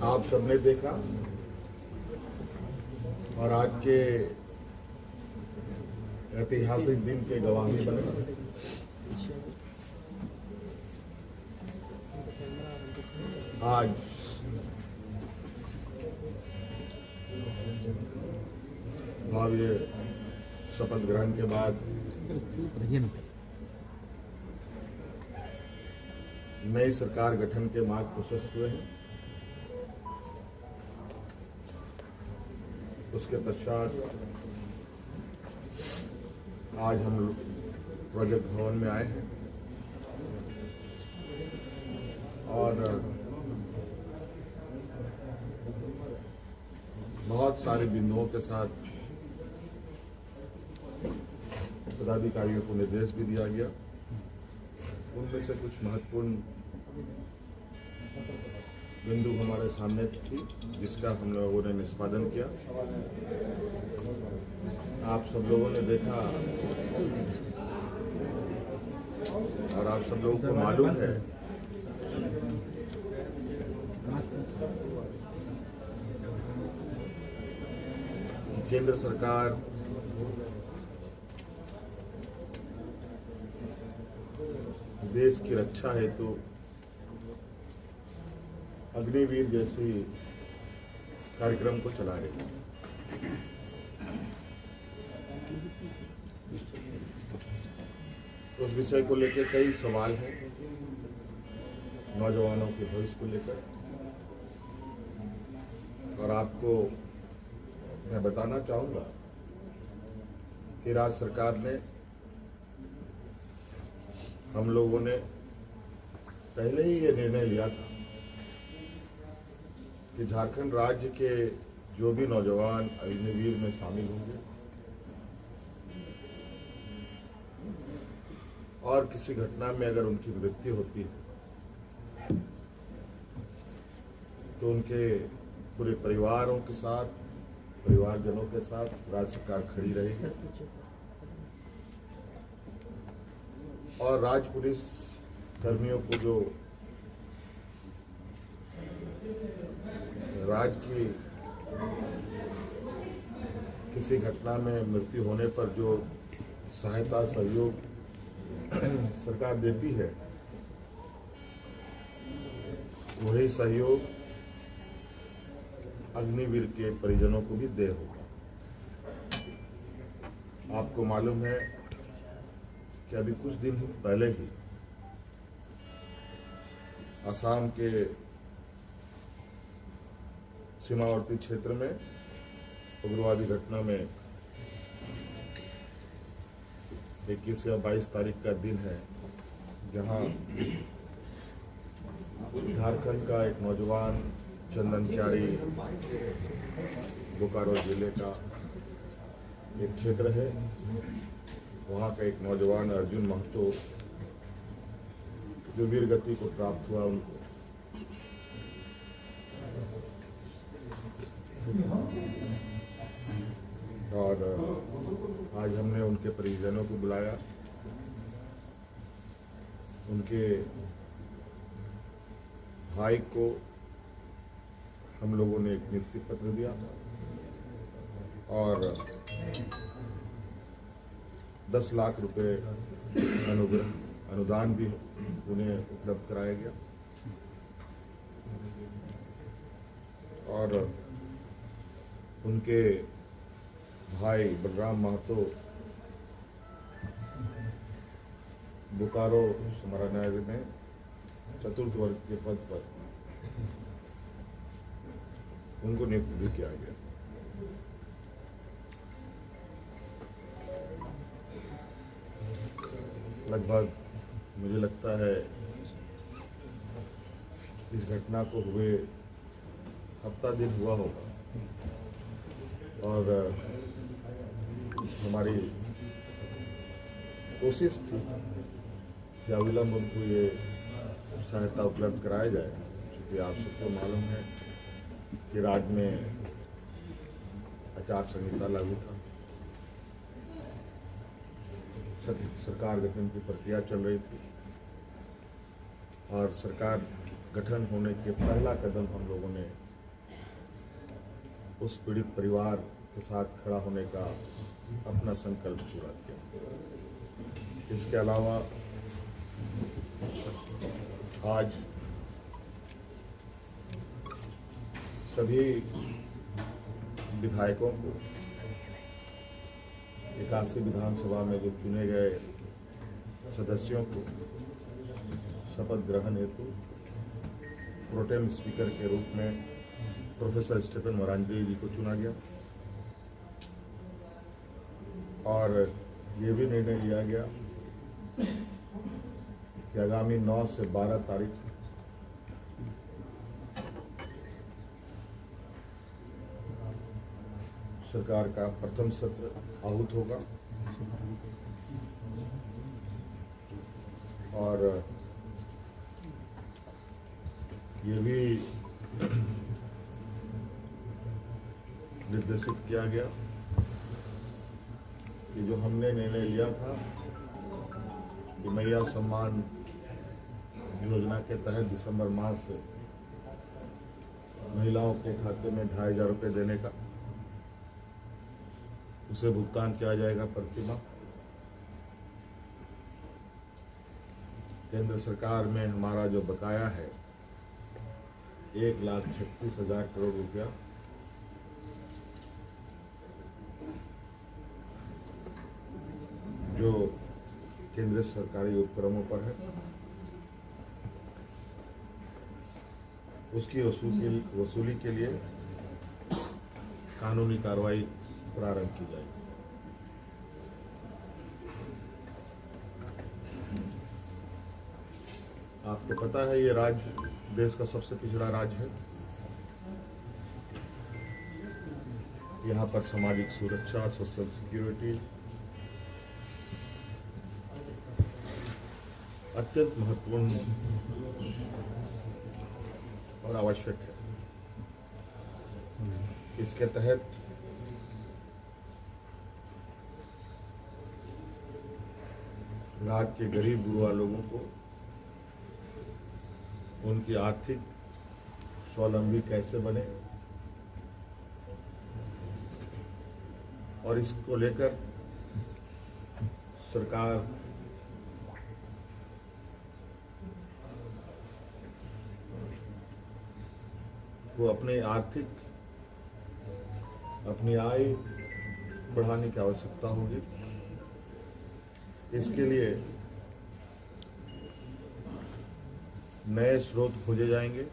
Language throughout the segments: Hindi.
आप सबने देखा और आज के ऐतिहासिक दिन के गवाही बने। आज भव्य शपथ ग्रहण के बाद नई सरकार गठन के मार्ग प्रशस्त हुए हैं। उसके पश्चात आज हम लोग प्रोजेक्ट भवन में आए हैं और बहुत सारे बिंदुओं के साथ पदाधिकारियों को निर्देश भी दिया गया। उनमें से कुछ महत्वपूर्ण बिंदु हमारे सामने थी जिसका हम लोगों ने निष्पादन किया। आप सब लोगों ने देखा और आप सब लोगों को मालूम है केंद्र सरकार देश की रक्षा हेतु अग्निवीर जैसी कार्यक्रम को चला रही है। उस विषय को लेकर कई सवाल हैं नौजवानों के भविष्य को लेकर, और आपको मैं बताना चाहूंगा कि राज्य सरकार ने, हम लोगों ने पहले ही ये निर्णय लिया था कि झारखंड राज्य के जो भी नौजवान अग्निवीर में शामिल होंगे और किसी घटना में अगर उनकी मृत्यु होती है तो उनके पूरे परिवारों के साथ, परिवारजनों के साथ राज्य सरकार खड़ी रहेगी और राज्य पुलिस कर्मियों को जो राज्य की किसी घटना में मृत्यु होने पर जो सहायता सहयोग सरकार देती है, वही सहयोग अग्निवीर के परिजनों को भी दे होगा। आपको मालूम है कि अभी कुछ दिन पहले ही असम के सीमावर्ती क्षेत्र में उग्रवादी घटना में 21 या 22 तारीख का दिन है, जहां झारखंड का एक नौजवान चंदन क्यारी, बोकारो जिले का एक क्षेत्र है, वहाँ का एक नौजवान अर्जुन महतो जो वीर गति को प्राप्त हुआ, उनको और आज हमने उनके परिजनों को बुलाया। उनके भाई को हम लोगों ने एक नियुक्ति पत्र दिया और 10 लाख रुपए अनुदान भी उन्हें उपलब्ध कराया गया और उनके भाई बलराम महतो बोकारो समाहरणालय में चतुर्थ वर्ग के पद पर उनको नियुक्त भी किया गया। लगभग मुझे लगता है इस घटना को हुए हफ्ता दिन हुआ होगा और हमारी कोशिश थी कि अविलंब उनको ये सहायता उपलब्ध कराया जाए, क्योंकि आप सबको मालूम है कि राज्य में आचार संहिता लागू था, सरकार गठन की प्रक्रिया चल रही थी और सरकार गठन होने के पहला कदम हम लोगों ने उस पीड़ित परिवार के साथ खड़ा होने का अपना संकल्प पूरा किया। इसके अलावा आज सभी विधायकों को 81 विधानसभा में जो चुने गए सदस्यों को शपथ ग्रहण हेतु प्रोटेम स्पीकर के रूप में प्रोफेसर स्टीफन मरांडी जी को चुना गया और ये भी निर्णय लिया गया कि आगामी 9 से 12 तारीख सरकार का प्रथम सत्र आहूत होगा और ये भी निर्देशित किया गया कि जो हमने निर्णय लिया था कि मैया सम्मान योजना के तहत दिसंबर माह से महिलाओं के खाते में 2,500 रुपये देने का, उसे भुगतान किया जाएगा प्रति माह। केंद्र सरकार में हमारा जो बकाया है 1,36,000 करोड़ रुपया, जो केंद्रीय सरकारी उपक्रमों पर है, उसकी वसूली के लिए कानूनी कार्रवाई प्रारंभ की जाएगी। आपको पता है ये राज्य देश का सबसे पिछड़ा राज्य है। यहाँ पर सामाजिक सुरक्षा, सोशल सिक्योरिटी अत्यंत महत्वपूर्ण और आवश्यक है। इसके तहत राज्य के गरीब गुरबा लोगों को उनकी आर्थिक स्वावलंबी कैसे बने और इसको लेकर सरकार को अपनी आय बढ़ाने की आवश्यकता होगी। इसके लिए नए स्रोत खोजे जाएंगे।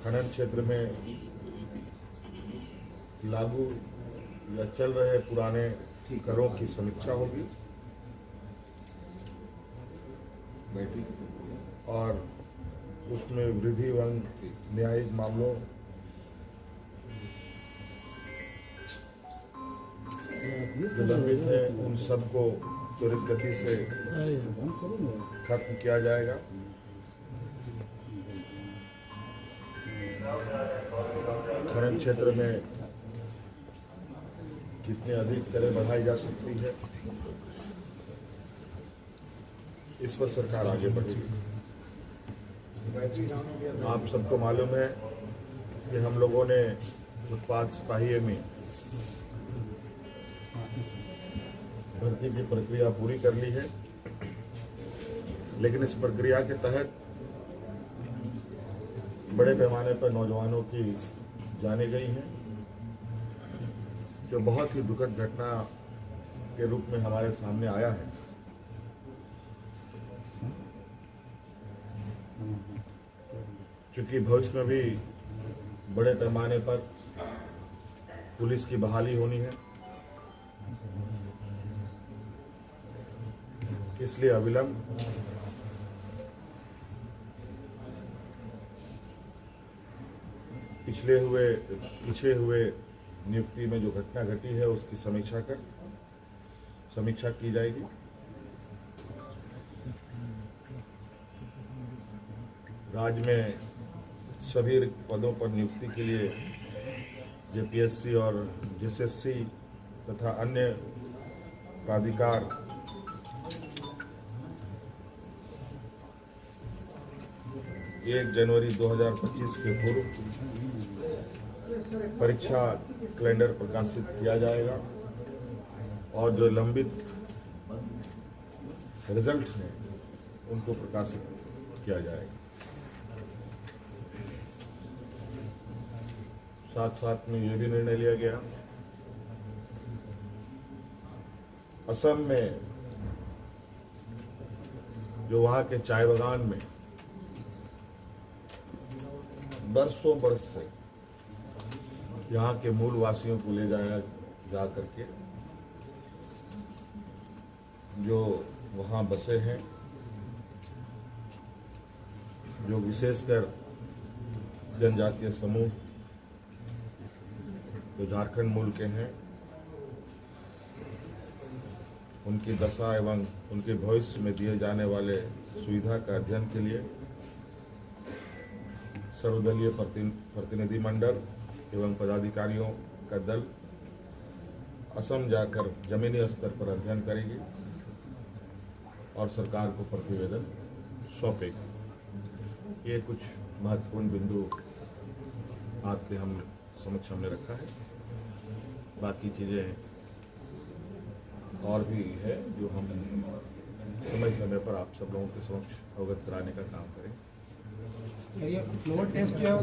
खनन क्षेत्र में लागू या चल रहे पुराने करों की समीक्षा होगी और उसमें वृद्धि एवं न्यायिक मामलों जो लंबित है उन सबको त्वरित गति से खत्म किया जाएगा। खनन क्षेत्र में कितनी अधिक दरें बढ़ाई जा सकती है, इस पर सरकार आगे बढ़ेगी। आप सबको मालूम है कि हम लोगों ने उत्पाद सिपाही में भर्ती की प्रक्रिया पूरी कर ली है, लेकिन इस प्रक्रिया के तहत बड़े पैमाने पर नौजवानों की जाने गई हैं, जो बहुत ही दुखद घटना के रूप में हमारे सामने आया है। क्योंकि भविष्य में भी बड़े पैमाने पर पुलिस की बहाली होनी है, इसलिए अविलंब पीछे हुए नियुक्ति में जो घटना घटी है उसकी समीक्षा की जाएगी। राज्य में सभी पदों पर नियुक्ति के लिए जेपीएससी और जेएसएससी तथा अन्य प्राधिकार 1 जनवरी 2025 के पूर्व परीक्षा कैलेंडर प्रकाशित किया जाएगा और जो लंबित रिजल्ट्स हैं उनको प्रकाशित किया जाएगा। साथ साथ में ये भी निर्णय लिया गया, असम में जो वहाँ के चाय बागान में बरसों बरस से यहाँ के मूल वासियों को ले जाया जा करके जो वहाँ बसे हैं, जो विशेषकर जनजातीय समूह जो झारखंड मूल के हैं, उनकी दशा एवं उनके भविष्य में दिए जाने वाले सुविधा का अध्ययन के लिए सर्वदलीय प्रतिनिधि मंडल एवं पदाधिकारियों का दल असम जाकर जमीनी स्तर पर अध्ययन करेगी और सरकार को प्रतिवेदन सौंपेगी। ये कुछ महत्वपूर्ण बिंदु आपके हम समक्ष हमने रखा है। बाकी चीज़ें और भी है जो हम समय समय पर आप सब लोगों के समक्ष अवगत कराने का काम करें। ये फ्लोर टेस्ट जो है